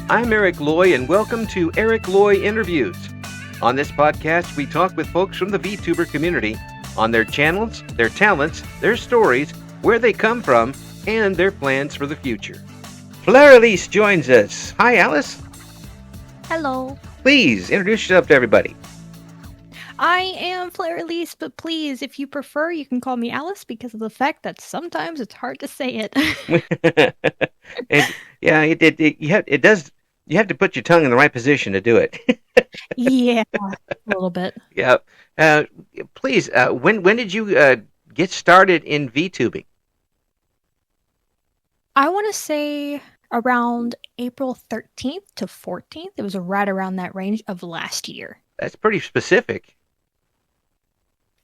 I'm Eric Loy, and welcome to Loy Interviews. On this podcast, we talk with folks from the VTuber community on their channels, their talents, their stories, where they come from, and their plans for the future. FlarAlice joins us. Hi, Alice. Hello. Please introduce yourself to everybody. I am FlarAlice, but please, if you prefer, you can call me Alice because of the fact that sometimes it's hard to say it. You have to put your tongue in the right position to do it. Yeah, a little bit. Yeah. Please, when did you get started in VTubing? I want to say around April 13th to 14th. It was right around that range of last year. That's pretty specific.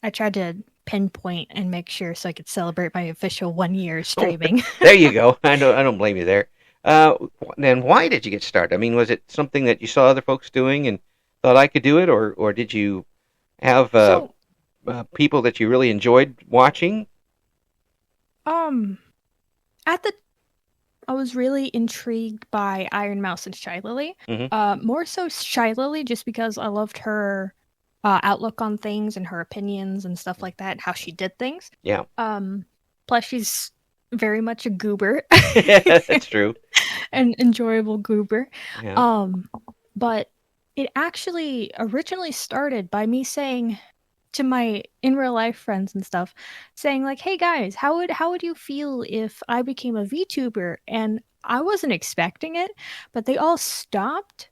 I tried to pinpoint and make sure so I could celebrate my official 1 year streaming. There you go. I don't blame you there. Then why did you get started? I mean, was it something that you saw other folks doing and thought I could do it, or did you have people that you really enjoyed watching? I was really intrigued by Iron Mouse and Shy Lily. Mm-hmm. More so Shy Lily, just because I loved her outlook on things and her opinions and stuff like that, how she did things. Yeah. Plus, she's very much a goober. That's true. An enjoyable goober. Yeah. But it actually originally started by me saying to my in real life friends and stuff, saying like, "Hey guys, how would you feel if I became a VTuber?" And I wasn't expecting it, but they all stopped,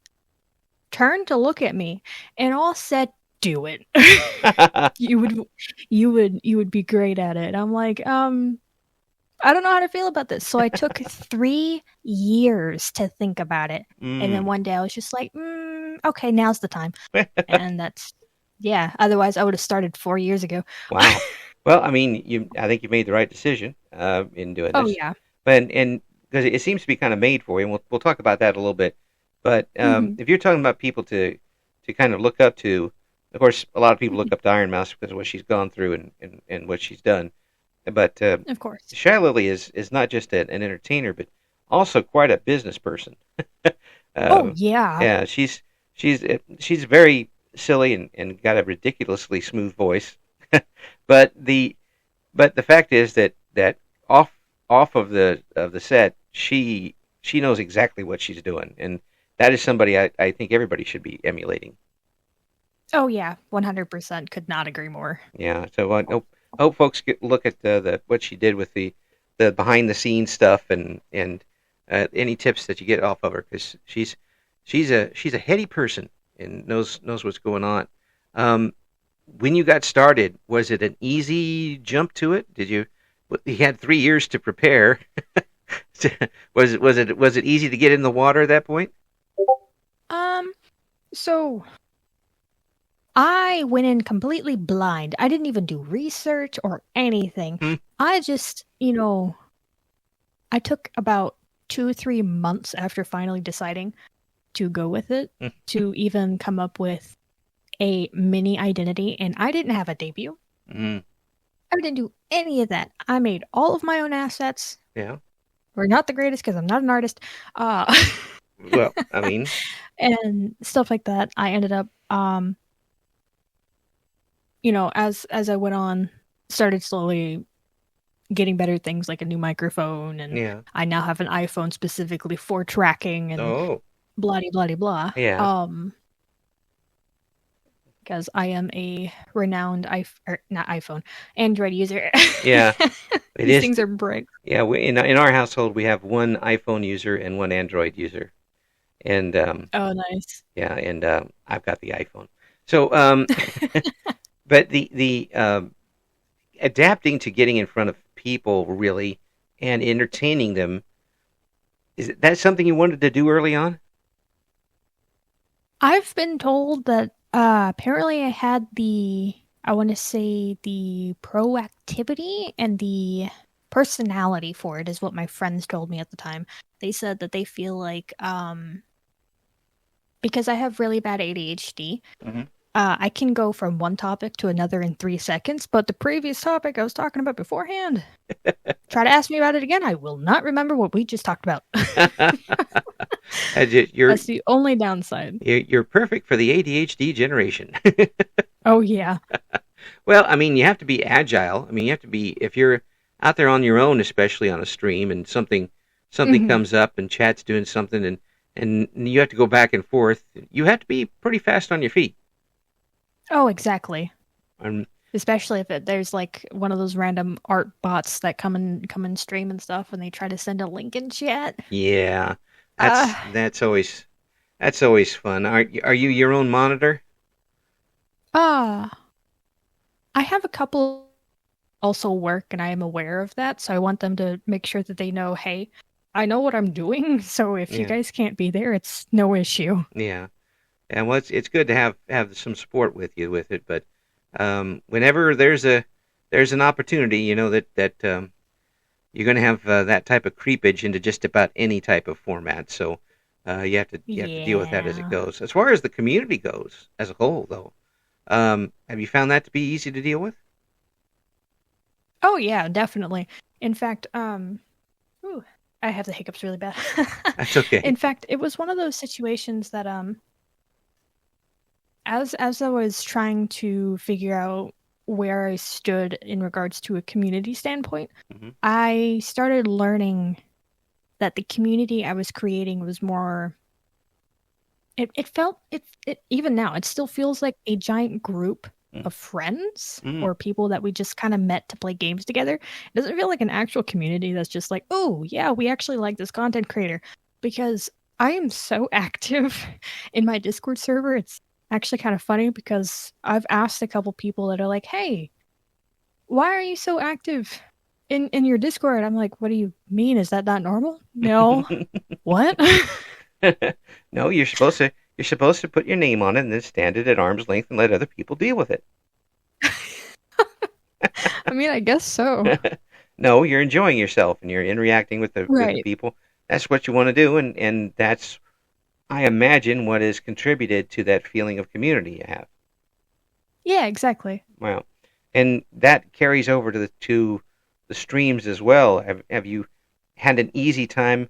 turned to look at me, and all said, "Do it. You would be great at it." I'm like, I don't know how to feel about this. So I took 3 years to think about it. And then one day I was just like, okay, now's the time. And otherwise I would have started 4 years ago. Wow. Well, I mean, I think you made the right decision in doing this. Oh, yeah. And because it seems to be kind of made for you, and we'll talk about that a little bit. But if you're talking about people to kind of look up to, of course, a lot of people look up to Iron Mouse because of what she's gone through and what she's done. But of course, Shy Lily is not just an entertainer, but also quite a business person. Oh yeah, yeah. She's very silly and got a ridiculously smooth voice. but the fact is that off of the set, she knows exactly what she's doing, and that is somebody I think everybody should be emulating. Oh yeah, 100%. Could not agree more. Yeah. So I hope folks look at what she did with the behind the scenes stuff and any tips that you get off of her, because she's a heady person and knows what's going on. When you got started, was it an easy jump to it? You had 3 years to prepare? Was it easy to get in the water at that point? So I went in completely blind. I didn't even do research or anything. I just, I took about 2-3 months after finally deciding to go with it to even come up with a mini identity. And I didn't have a debut. I didn't do any of that. I made all of my own assets. Yeah. We're not the greatest because I'm not an artist. Well, I mean. And stuff like that. I ended up... as I went on, started slowly getting better things like a new microphone, and I now have an iPhone specifically for tracking and blah blah blah. Yeah. Because I am a renowned Android user. Yeah. These things are brick. Yeah, in our household we have one iPhone user and one Android user, and oh, nice. Yeah, and I've got the iPhone. So but the adapting to getting in front of people really and entertaining them, is that something you wanted to do early on? I've been told that apparently I had the proactivity and the personality for it, is what my friends told me at the time. They said that they feel like because I have really bad ADHD, I can go from one topic to another in 3 seconds, but the previous topic I was talking about beforehand, try to ask me about it again, I will not remember what we just talked about. You're That's the only downside. you're perfect for the ADHD generation. Oh yeah. Well, I mean, you have to be agile. I mean, you have to be if you're out there on your own, especially on a stream, and something Hmm. comes up and chat's doing something, and you have to go back and forth. You have to be pretty fast on your feet. Oh, exactly. Um, Especially if there's like one of those random art bots that come and stream and stuff, and they try to send a link in chat. yeah, Uh, that's always fun. Are you your own monitor? ah, I have a couple also work, and I am aware of that, so I want them to make sure that they know, hey, I know what I'm doing, so if you Yeah, guys can't be there, it's no issue. yeah. And well, it's good to have some support with you with it, but whenever there's an opportunity, you know that you're going to have that type of creepage into just about any type of format. So you have to deal with that as it Yeah. goes. As far as the community goes as a whole, though, have you found that to be easy to deal with? Oh yeah, definitely. In fact, ooh, I have the hiccups really bad. That's okay. In fact, it was one of those situations that as I was trying to figure out where I stood in regards to a community standpoint, Hmm. I started learning that the community I was creating was more it felt it even now it still feels like a giant group of friends Mm-hmm. or people that we just kind of met to play games together. It doesn't feel like an actual community that's just like, oh yeah, we actually like this content creator, because I am so active in my Discord server. It's actually kind of funny because I've asked a couple people that are like, hey, why are you so active in your Discord? I'm like, what do you mean? Is that not normal? No. What? No, you're supposed to put your name on it and then stand it at arm's length and let other people deal with it. I mean, I guess so. No, you're enjoying yourself and you're interacting with the Right. people. That's what you want to do, and that's I imagine what has contributed to that feeling of community you have. Yeah, exactly. Wow, and that carries over to the streams as well. Have you had an easy time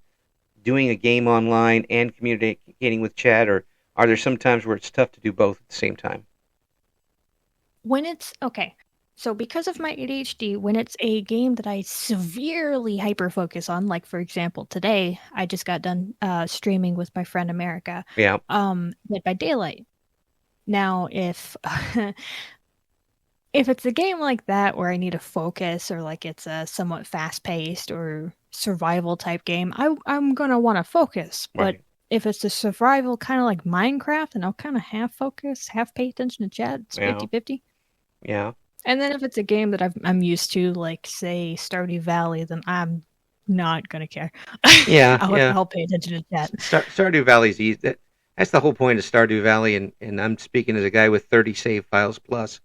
doing a game online and communicating with chat, or are there some times where it's tough to do both at the same time? When it's okay. So because of my ADHD, when it's a game that I severely hyper focus on, like for example, today I just got done streaming with my friend America, Yeah, Dead by Daylight. Now, if if it's a game like that where I need to focus, or like it's a somewhat fast paced or survival type game, I'm gonna want to focus. But right. if it's a survival kind of like Minecraft, and I'll kind of half focus, half pay attention to chat, it's Yeah, 50-50. yeah, And then if it's a game that I'm used to, like say Stardew Valley, then I'm not gonna care. yeah, I'll yeah. I'll pay attention to chat. Stardew Valley's easy. That's the whole point of Stardew Valley, and I'm speaking as a guy with 30 save files plus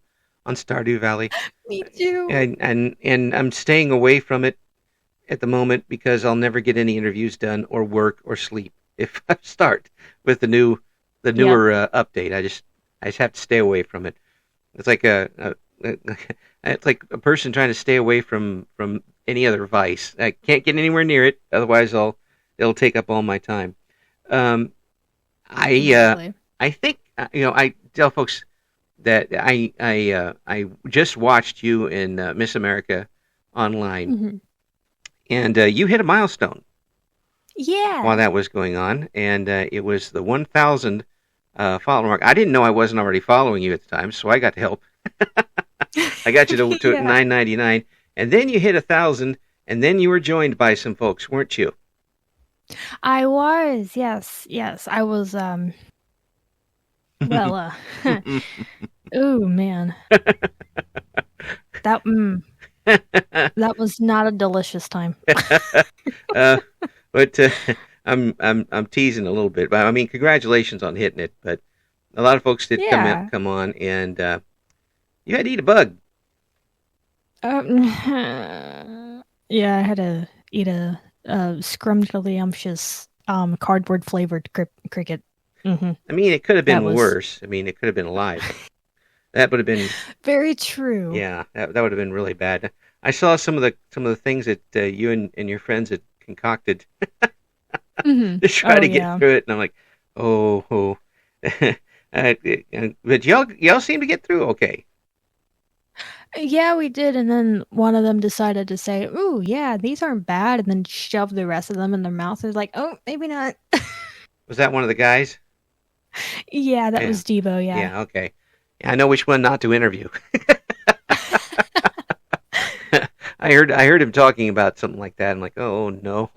on Stardew Valley, Me too. and I'm staying away from it at the moment because I'll never get any interviews done or work or sleep if I start with the Yep. newer update. I just have to stay away from it. It's like it's like a person trying to stay away from any other vice. I can't get anywhere near it, otherwise it'll take up all my time. Um, I Exactly. I think I tell folks that I just watched you in Miss America online, Hmm. and you hit a milestone while Yeah. that was going on, and it was the 1,000 follower mark. I didn't know I wasn't already following you at the time, so I got to help. I got you to Yeah. 9.99, and then you hit 1,000, and then you were joined by some folks, weren't you? I was. Yes. Yes. I was well oh man. That that was not a delicious time. uh, but I'm teasing a little bit. But I mean, congratulations on hitting it. But a lot of folks did Yeah. come on, and you had to eat a bug. Um, yeah, I had to eat a scrumdiddlyumptious cardboard flavored cricket. Hmm. I mean, it could have That been was worse. I mean, it could have been alive. That would have been very true. yeah. That would have been really bad. I saw some of the things that you and your friends had concocted. to try Oh to get yeah. through it, and I'm like, oh. But y'all seem to get through okay. Yeah, we did, and then one of them decided to say, "Ooh, yeah, these aren't bad," and then shoved the rest of them in their mouth. It was like, "Oh, maybe not." Was that one of the guys? Yeah, that Yeah, was Devo, yeah. yeah, okay. Yeah, I know which one not to interview. I heard him talking about something like that. I'm like, oh no.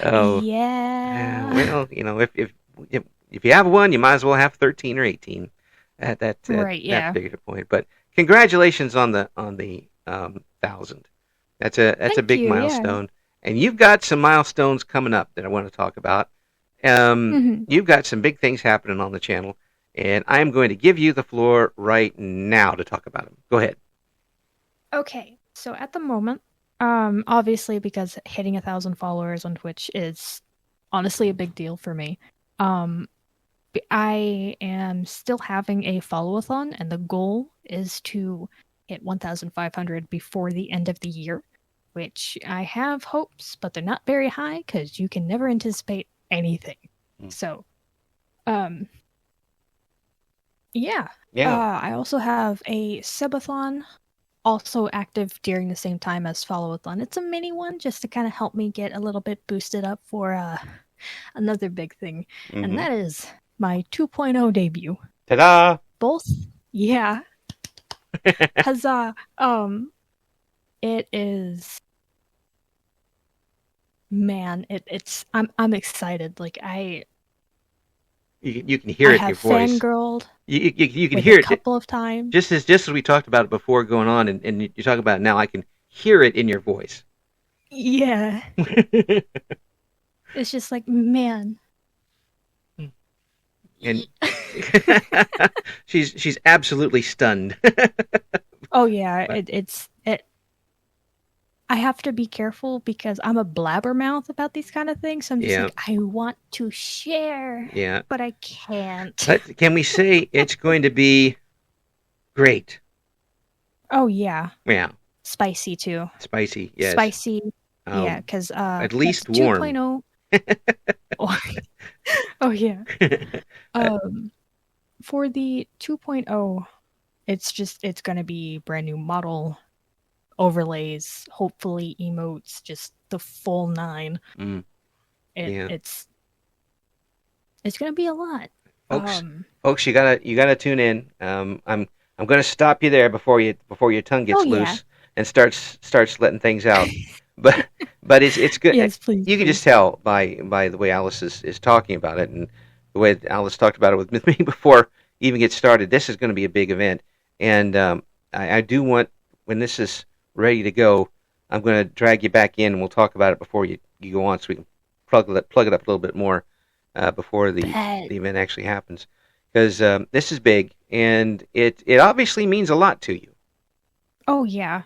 Oh, Yeah. well, if you have one, you might as well have 13 or 18 Right, that yeah. particular point. But congratulations on the 1,000. That's a Thank big you, yeah. milestone, and you've got some milestones coming up that I want to talk about. Mhm. You've got some big things happening on the channel, and I am going to give you the floor right now to talk about them. Go ahead. Okay, so at the moment, obviously because hitting 1,000 followers on Twitch is honestly a big deal for me. Um, I am still having a follow-a-thon, and the goal is to hit 1,500 before the end of the year, which I have hopes, but they're not very high because you can never anticipate anything. Mm. So, um, yeah. Yeah. I also have a subathon also active during the same time as follow-a-thon. It's a mini one just to kind of help me get a little bit boosted up for another big thing, and Mm-hmm. that is my 2.0 debut. Ta-da! Both, yeah, huzzah! It is, man. It's I'm excited. Like You can hear I it in your have voice. fangirled You can like a hear it couple of times. just as we talked about it before going on, and you talk about it now. I can hear it in your voice. Yeah, it's just like, man. And she's absolutely stunned. Oh yeah, But it. I have to be careful because I'm a blabbermouth about these kind of things. So I'm just yeah, like, I want to share, yeah. but I can't. Can we say it's going to be great? Oh yeah, Yeah, spicy too. spicy. Yes. Spicy, yeah, Um, because at that's least warm. 2.0. Oh, oh yeah. Um, for the 2.0, it's gonna be brand new model overlays, hopefully emotes, just the full nine. Mm, It yeah, it's gonna be a lot. folks, Um, folks, you gotta tune in. I'm gonna stop you there before your tongue oh gets yeah. loose and starts letting things out. But it's good. Yes, please, You can just please. tell by the way Alice is talking about it, and the way Alice talked about it with me before even get started. This is going to be a big event, and I do want, when this is ready to go, I'm going to drag you back in, and we'll talk about it before you go on, so we can plug it up a little bit more before Bet. the event actually happens, because this is big, and it obviously means a lot to you. Oh yeah.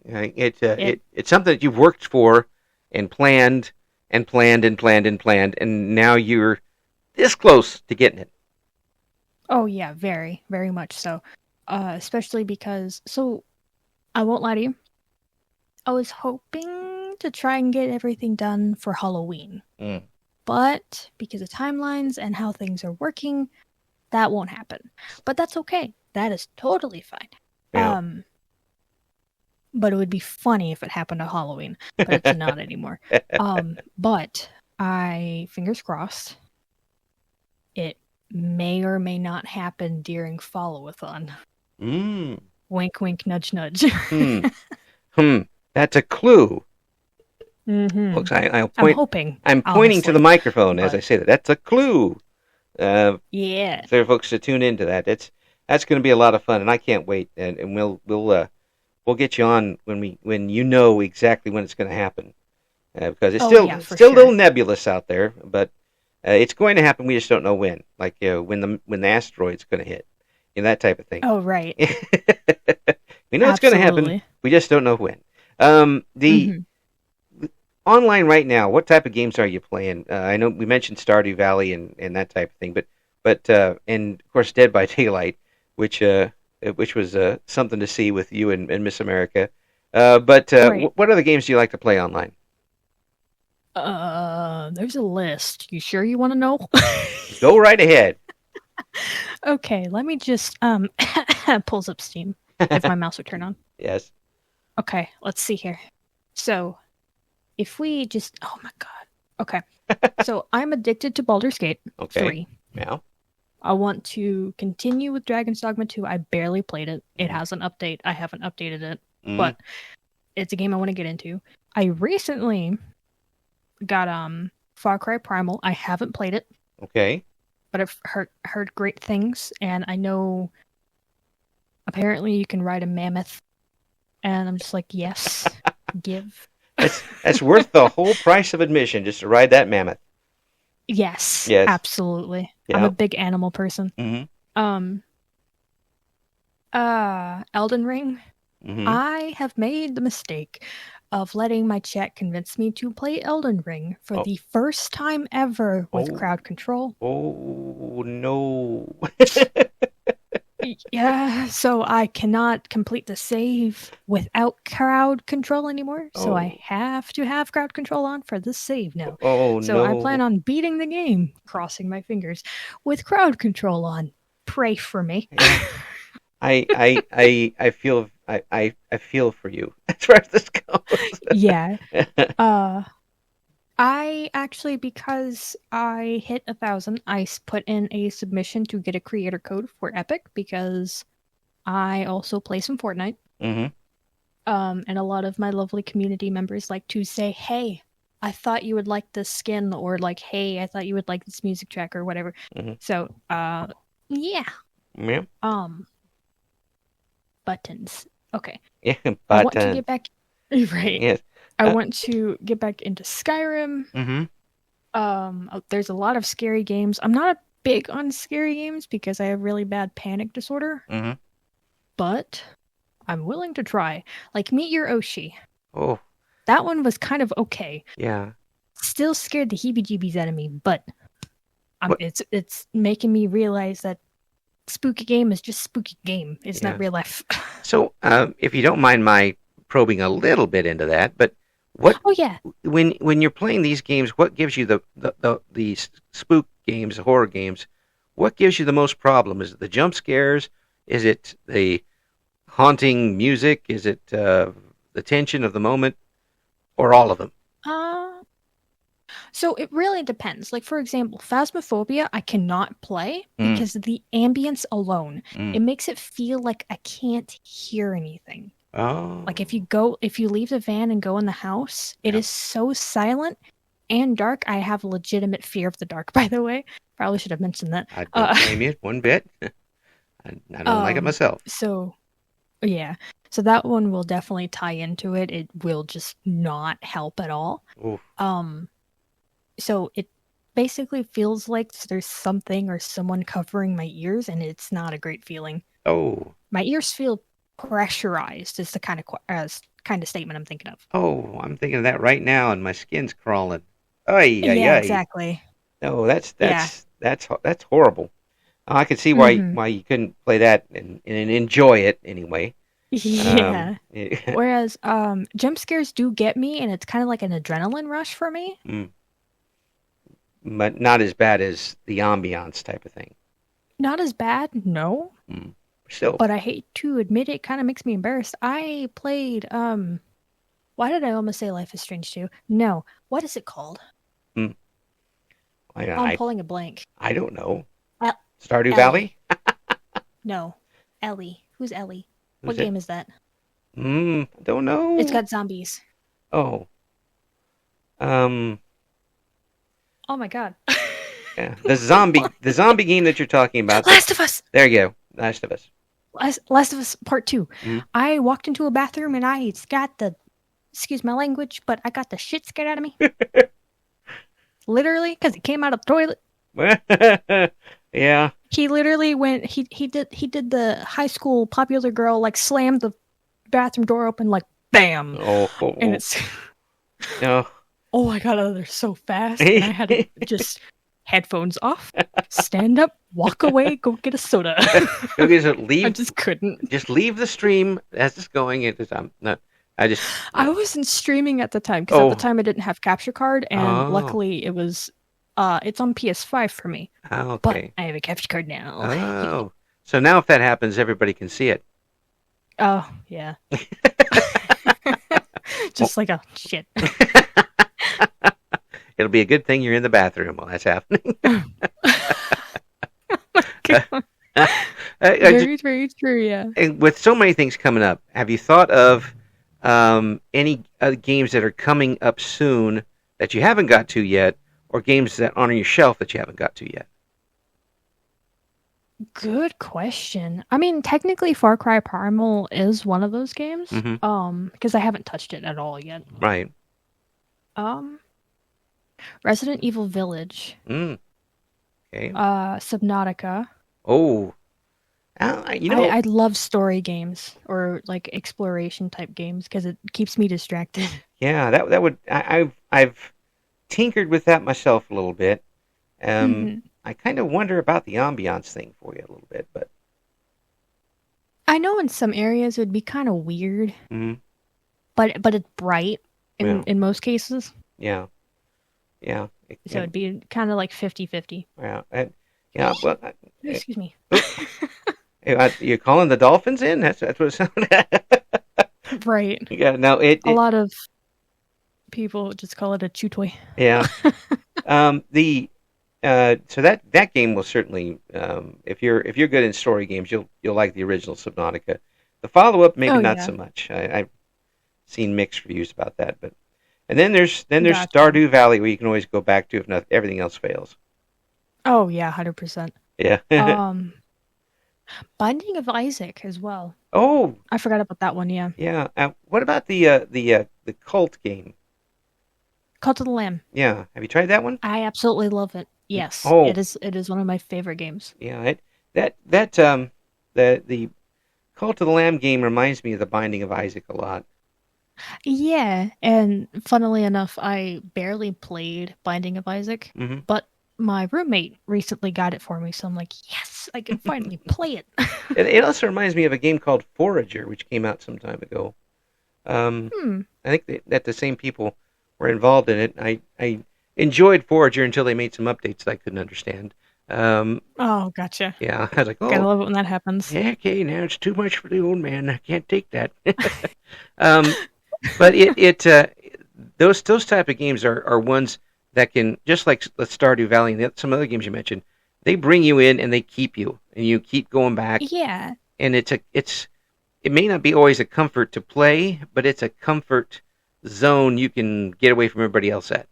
It It's something that you've worked for and planned and planned and planned and planned, and now you're this close to getting it. oh yeah, very, very much so. Especially because so I won't lie to you. I was hoping to try and get everything done for Halloween. Mm. But because of timelines and how things are working, that won't happen. But that's okay. That is totally fine. Yeah. But it would be funny if it happened on Halloween, but it's not anymore. But I fingers crossed it may or may not happen during follow-a-thon. Mm. Wink, wink, nudge, nudge. Hmm. Hmm. That's a clue, Mm-hmm. folks. I'll I'm point. hoping, I'm pointing to the honestly. microphone as I But say that. That's a clue. yeah. For folks to tune into that. That's going to be a lot of fun, and I can't wait. And we'll get you on when you know exactly when it's going to happen, because Oh yeah, it's for still a little sure. nebulous out there, but it's going to happen. We just don't know when, like when the asteroid's going to hit, that type of thing. Oh right. We know it's going to happen. Absolutely. We just don't know when. The Mm-hmm. online right now, what type of games are you playing? I know we mentioned Stardew Valley and that type of thing, but and of course Dead by Daylight, which was something to see with you and, Miss America. But Right. what other games do you like to play online? There's a list. You sure you want to know? Go right ahead. Okay, let me just pulls up Steam if my mouse would turn on. Yes. Okay, let's see here. So, if we just oh my god. Okay. So, I'm addicted to Baldur's Gate Okay. 3. Yeah. I want to continue with Dragon's Dogma 2. I barely played it. It has an update. I haven't updated it, but it's a game I want to get into. I recently got Far Cry Primal. I haven't played it. Okay. But I've heard great things, and I know apparently you can ride a mammoth, and I'm just like, yes, give. That's worth the whole price of admission just to ride that mammoth. Yes, Yes. absolutely. Yeah. I'm a big animal person. Mm-hmm. Elden Ring. Mm-hmm. I have made the mistake of letting my chat convince me to play Elden Ring for the first time ever with crowd control. Oh, no. Yeah, so I cannot complete the save without crowd control anymore. So I have to have crowd control on for this save now. Oh, so no. I plan on beating the game, crossing my fingers, with crowd control on. Pray for me. Yeah. I feel for you as far as this goes. Yeah. I actually, because I hit 1,000, I put in a submission to get a creator code for Epic because I also play some Fortnite. Mm-hmm. And a lot of my lovely community members like to say, hey, I thought you would like this skin, or like, hey, I thought you would like this music track or whatever. Mm-hmm. So, yeah. Yeah. Buttons. Okay. Yeah, buttons. I want to get back. Right. Yes. I want to get back into Skyrim. Mm-hmm. There's a lot of scary games. I'm not big on scary games because I have really bad panic disorder. Mm-hmm. But I'm willing to try. Like Meet Your Oshi. Oh. That one was kind of okay. Yeah. Still scared the heebie-jeebies out of me, but it's making me realize that spooky game is just spooky game. It's not real life. So, if you don't mind my probing a little bit into that, but what? Oh yeah. When you're playing these games, what gives you the spook games, the horror games? What gives you the most problem? Is it the jump scares? Is it the haunting music? Is it the tension of the moment, or all of them? So it really depends. Like, for example, Phasmophobia, I cannot play because of the ambience alone. It makes it feel like I can't hear anything. Oh. Like if you leave the van and go in the house, it is so silent and dark. I have a legitimate fear of the dark, by the way. Probably should have mentioned that. I don't blame you one bit. I don't like it myself. So, yeah. So that one will definitely tie into it. It will just not help at all. Oof. So it basically feels like there's something or someone covering my ears, and it's not a great feeling. Oh. My ears feel pressurized is the kind of statement I'm thinking of. Oh, I'm thinking of that right now, and my skin's crawling. Yeah, exactly. No, that's horrible. I can see why you couldn't play that and enjoy it anyway. Yeah. Whereas jump scares do get me, and it's kind of like an adrenaline rush for me. But not as bad as the ambiance type of thing. Not as bad, no. Still. But I hate to admit it, kind of makes me embarrassed. I played, why did I almost say Life is Strange 2? No. What is it called? I'm pulling a blank. I don't know. Stardew Ellie. Valley? No. Ellie. Who's Ellie? What game is that? Don't know. It's got zombies. Oh. Oh my god. Yeah. The zombie game that you're talking about. Last of Us! There you go. Last of Us. Last of Us Part 2. I walked into a bathroom and I got excuse my language, but I got the shit scared out of me. Literally, because it came out of the toilet. Yeah. He literally went, he did the high school popular girl, like slammed the bathroom door open, like bam. And it's... Oh, I got out of there so fast. And I had to just headphones off, stand up, walk away, go get a soda. Leave. I just couldn't. Just leave the stream as it's going. I just I wasn't streaming at the time because at the oh time I didn't have capture card, and oh luckily it was it's on PS5 for me. But okay I have a capture card now. oh. So now if that happens, everybody can see it. Oh yeah, Well, just like a shit. it'll be a good thing you're in the bathroom while that's happening. Very, very true. Yeah. And with so many things coming up, have you thought of any games that are coming up soon that you haven't got to yet, or games that are on your shelf that you haven't got to yet? Good question. I mean, technically, Far Cry Primal is one of those games. Mm-hmm. Because I haven't touched it at all yet. Right. Um, Resident Evil Village. Mm. Okay. Subnautica. Oh, I love story games or like exploration type games because it keeps me distracted. yeah, that would I've tinkered with that myself a little bit. hmm I kind of wonder about the ambiance thing for you a little bit, but I know in some areas it would be kind of weird, mm, but it's bright yeah, in most cases. yeah, yeah, So it'd be kind of like 50-50. yeah, yeah. Well, Excuse me. you're calling the Dolphins in? That's what it sounded. Right. Yeah, no, A lot of people just call it a chew toy. yeah. The so that game will certainly if you're good in story games, you'll like the original Subnautica. The follow up maybe Oh not yeah. so much. I've seen mixed reviews about that, but and then there's Gotcha. Stardew Valley where you can always go back to if not, everything else fails. Oh yeah, 100%. Yeah. Um, Binding of Isaac as well. Oh I forgot about that one. Yeah. yeah. What about the cult game? Cult of the Lamb. Yeah. Have you tried that one? I absolutely love it. Yes, Oh it is. It is one of my favorite games. yeah. That the Cult of the Lamb game reminds me of the Binding of Isaac a lot. Yeah, and funnily enough, I barely played Binding of Isaac, Hmm. but my roommate recently got it for me, so I'm like, yes, I can finally play it. It also reminds me of a game called Forager, which came out some time ago. Um, Hmm. I think that the same people were involved in it. I enjoyed Forager until they made some updates that I couldn't understand. Um, Oh, gotcha. yeah, I was like, Gotta oh, love it when that happens. yeah, okay, now it's too much for the old man. I can't take that. um, but those type of games are ones that can just like the Stardew Valley and some other games you mentioned. They bring you in and they keep you, and you keep going back. Yeah. And it may not be always a comfort to play, but it's a comfort zone you can get away from everybody else at.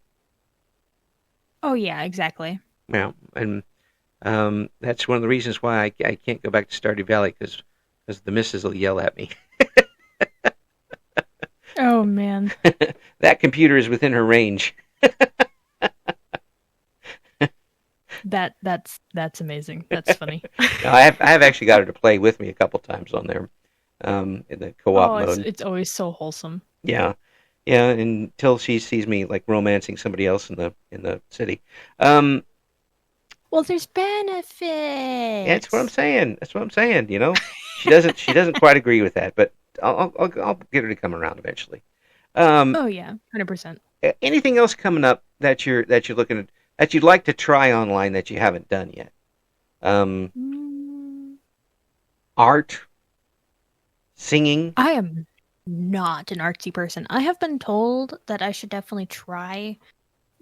Oh, yeah, exactly. Yeah, and that's one of the reasons why I can't go back to Stardew Valley because the missus will yell at me. Oh, man. That computer is within her range. That's amazing. That's funny. No, I have actually got her to play with me a couple times on there, in the co-op Oh, mode. it's always so wholesome. Yeah, yeah, until she sees me like romancing somebody else in the city. Um, Well, there's yeah, that's what I'm benefits. saying. That's what I'm saying. She doesn't quite agree with that, but I'll get her to come around eventually. Um, Oh, yeah, 100%. anything else coming up that you're looking at that you'd like to try online that you haven't done yet? Um, Mm, art, singing. I am not an artsy person. I have been told that I should definitely try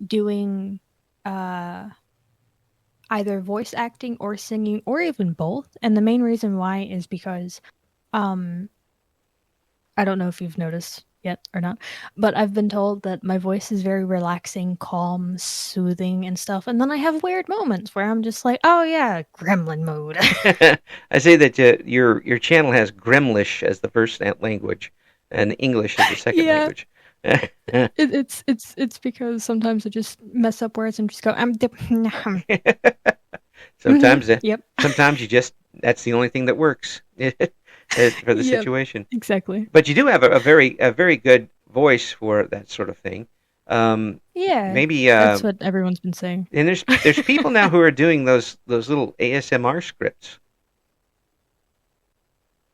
doing uh either voice acting or singing or even both. And the main reason why is because um I don't know if you've noticed yet or not, but I've been told that my voice is very relaxing, calm, soothing and stuff. And then I have weird moments where I'm just like, "Oh yeah, gremlin mode." I say that your channel has Gremlish as the first language, and English as the second Yeah, language. it's because sometimes I just mess up words and just go, "I'm dip." sometimes, Yep. sometimes that's the only thing that works for the Yep. situation. Exactly. But you do have a very good voice for that sort of thing. Um, Yeah. maybe That's what everyone's been saying. and there's people now who are doing those little ASMR scripts.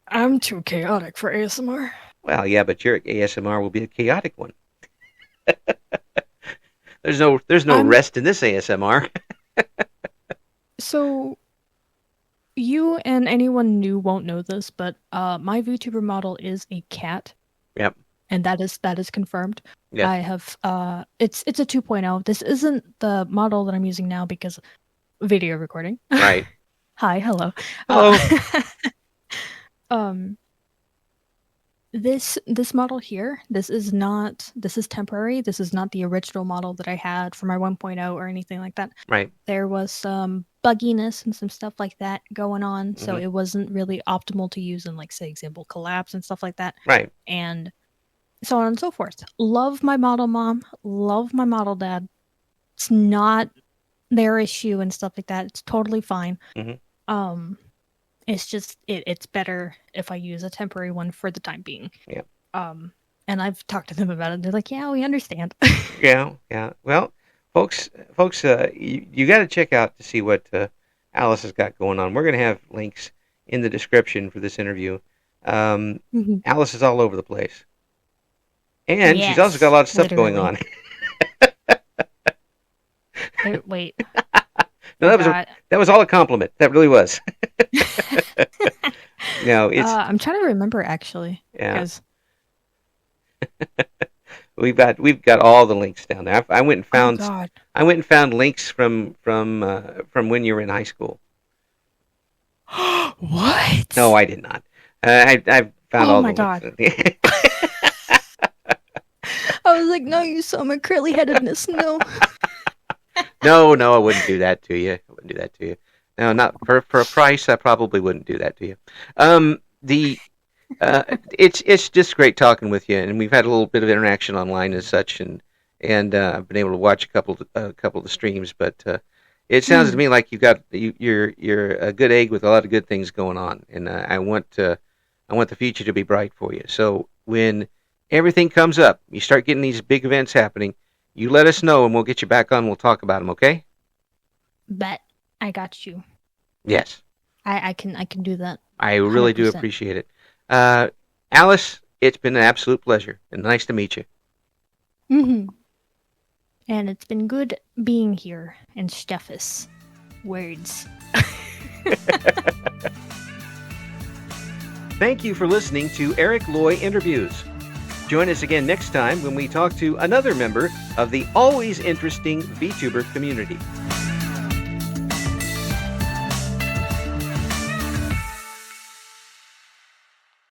I'm too chaotic for ASMR. Well, yeah, but your ASMR will be a chaotic one. There's no I'm rest in this ASMR. so you and anyone new won't know this, but my VTuber model is a cat, Yep. and that is confirmed. Yes. I have it's a 2.0. This isn't the model that I'm using now because video recording. Right. Hi, hello. Hello. Um, this model here, this is temporary. This is not the original model that I had for my 1.0 or anything like that. Right. There was some bugginess and some stuff like that going on, so Mhm. it wasn't really optimal to use in, like, say, example, collapse and stuff like that, Right. and so on and so forth. Love my model mom, love my model dad. It's not their issue and stuff like that. It's totally fine. Mhm. It's just it's better if I use a temporary one for the time being. Yeah. And I've talked to them about it. They're like, "Yeah, we understand." Yeah. Yeah. Well, folks, you got to check out to see what Alice has got going on. We're going to have links in the description for this interview. Mhm. Alice is all over the place, and she's also got a Yes, lot of stuff going literally. on. Wait, No, I that was got. all a compliment. That really was. No, it's I'm trying to remember actually, yeah. because We've got all the links down there. I went and oh found god, links from when you were in high school. No, what? I did not. I found Oh all the my links. god! I was like, no, you saw my curly headedness. No. No, I wouldn't do that to you. I wouldn't do that to you. No, not for a price. I probably wouldn't do that to you. The it's just great talking with you, and we've had a little bit of interaction online and such, and I've been able to watch a couple of the streams. But it sounds to Mhm. me like you're a good egg with a lot of good things going on, and I want the future to be bright for you. So when everything comes up, you start getting these big events happening. You let us know, and we'll get you back on. We'll talk about them. Okay? Bet I got you. Yes. I can do that. I really do 100%. appreciate it. Alice, it's been an absolute pleasure and nice to meet you. Mm-hmm. And it's been good being here in Steffes. Words. Thank you for listening to Eric Loy Interviews. Join us again next time when we talk to another member of the always interesting VTuber community.